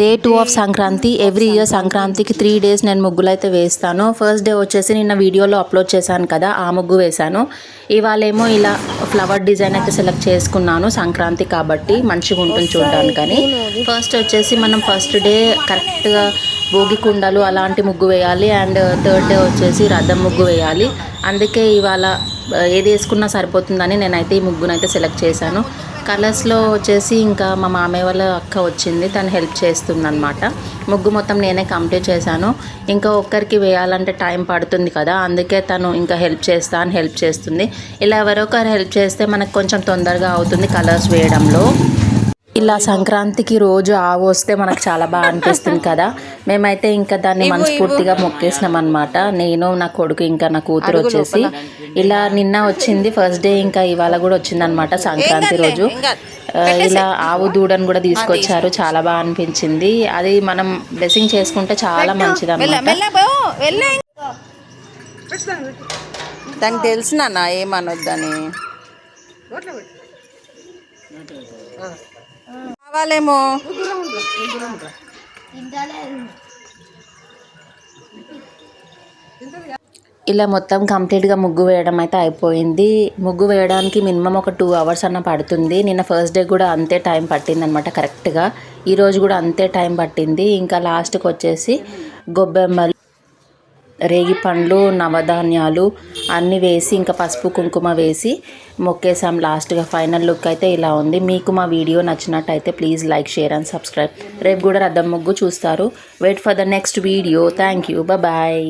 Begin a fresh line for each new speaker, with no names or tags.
Day 2 of Sankranti. Every year సంక్రాంతికి 3 days నేను ముగ్గులు అయితే వేస్తాను. ఫస్ట్ డే వచ్చేసి నిన్న వీడియోలో అప్లోడ్ చేశాను కదా, ఆ ముగ్గు వేశాను. ఇవాళేమో ఇలా ఫ్లవర్ డిజైన్ అయితే సెలెక్ట్ చేసుకున్నాను, సంక్రాంతి కాబట్టి మంచిగా ఉంటుంది చూడడానికని. ఫస్ట్ వచ్చేసి మనం ఫస్ట్ డే కరెక్ట్గా భోగి కుండలు అలాంటి ముగ్గు వేయాలి, అండ్ థర్డ్ డే వచ్చేసి రథం ముగ్గు వేయాలి. అందుకే ఇవాళ ఏది వేసుకున్నా సరిపోతుందని నేనైతే ఈ ముగ్గునైతే సెలెక్ట్ చేశాను. కలర్స్లో వచ్చేసి ఇంకా మా మామయ్య వాళ్ళ అక్క వచ్చింది, తను హెల్ప్ చేస్తుంది అనమాట. ముగ్గు మొత్తం నేనే కంప్లీట్ చేశాను. ఇంకా ఒక్కరికి వేయాలంటే టైం పడుతుంది కదా, అందుకే తను ఇంకా హెల్ప్ చేస్తుంది. ఇలా ఎవరొకరు హెల్ప్ చేస్తే మనకు కొంచెం తొందరగా అవుతుంది కలర్స్ వేయడంలో. ఇలా సంక్రాంతికి రోజు ఆవు వస్తే మనకు చాలా బాగా అనిపిస్తుంది కదా. మేమైతే ఇంకా దాన్ని మనస్ఫూర్తిగా మొక్కేసినాం అనమాట. నేను, నా కొడుకు, ఇంకా నా కూతురు వచ్చేసి. ఇలా నిన్న వచ్చింది ఫస్ట్ డే, ఇంకా ఇవాళ కూడా వచ్చిందనమాట సంక్రాంతి రోజు. ఇలా ఆవు దూడను కూడా తీసుకొచ్చారు, చాలా బాగా అనిపించింది. అది మనం బ్లెస్సింగ్ చేసుకుంటే చాలా మంచిది అనమాట. దానికి తెలిసిన ఏమనొద్దని కావాలేమో. ఇలా మొత్తం కంప్లీట్గా ముగ్గు వేయడం అయితే అయిపోయింది. ముగ్గు వేయడానికి మినిమం ఒక 2 hours అన్న పడుతుంది. నిన్న ఫస్ట్ డే కూడా అంతే టైం పట్టింది అనమాట కరెక్ట్గా. ఈరోజు కూడా అంతే టైం పట్టింది. ఇంకా లాస్ట్కి వచ్చేసి గొబ్బెమ్మలు, రేగి పండ్లు, నవధాన్యాలు అన్నీ వేసి ఇంకా పసుపు కుంకుమ వేసి మొక్కేసాం. లాస్ట్గా ఫైనల్ లుక్ అయితే ఇలా ఉంది. మీకు మా వీడియో నచ్చినట్టయితే please like, share and subscribe. రేపు కూడా రథం ముగ్గు చూస్తారు. Wait for the next video. Thank you, bye.